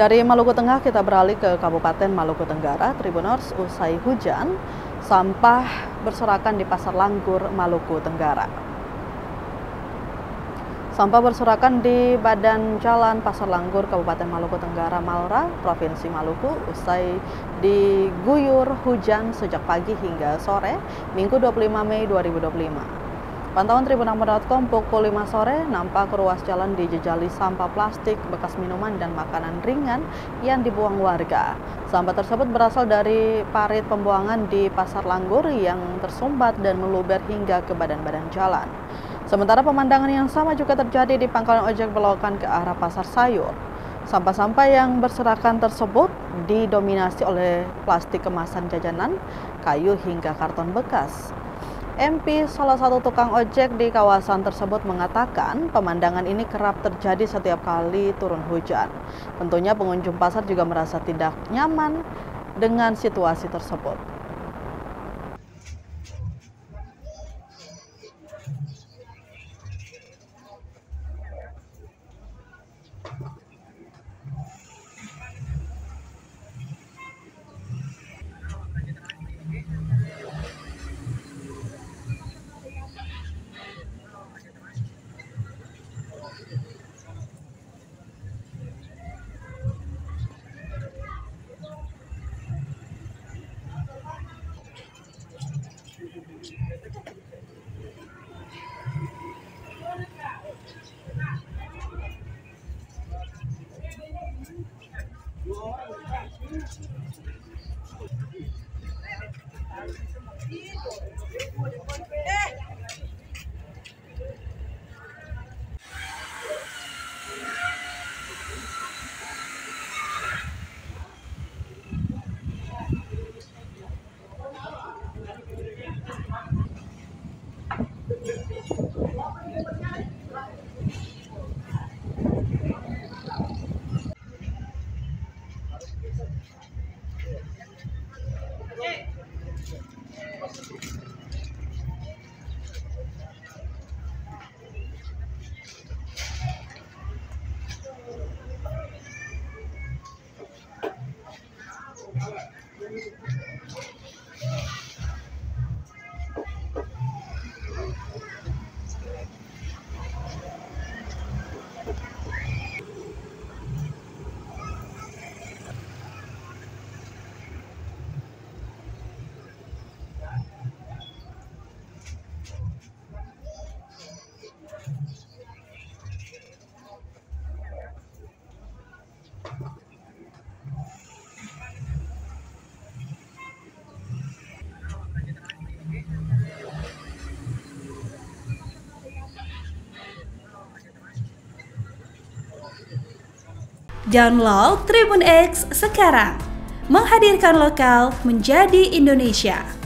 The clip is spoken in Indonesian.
Dari Maluku Tengah kita beralih ke Kabupaten Maluku Tenggara. Tribuners, usai hujan, sampah berserakan di Pasar Langgur, Maluku Tenggara. Sampah berserakan di badan jalan Pasar Langgur, Kabupaten Maluku Tenggara, Malra, Provinsi Maluku, usai diguyur hujan sejak pagi hingga sore, Minggu 25 Mei 2025. Pantauan Tribunamur.com pukul 5 sore, nampak ruas jalan dijejali sampah plastik, bekas minuman, dan makanan ringan yang dibuang warga. Sampah tersebut berasal dari parit pembuangan di Pasar Langgur yang tersumbat dan meluber hingga ke badan-badan jalan. Sementara pemandangan yang sama juga terjadi di pangkalan ojek belokan ke arah Pasar Sayur. Sampah-sampah yang berserakan tersebut didominasi oleh plastik kemasan jajanan, kayu, hingga karton bekas. MP, salah satu tukang ojek di kawasan tersebut, mengatakan pemandangan ini kerap terjadi setiap kali turun hujan. Tentunya pengunjung pasar juga merasa tidak nyaman dengan situasi tersebut. Download Tribun X sekarang, menghadirkan lokal menjadi Indonesia.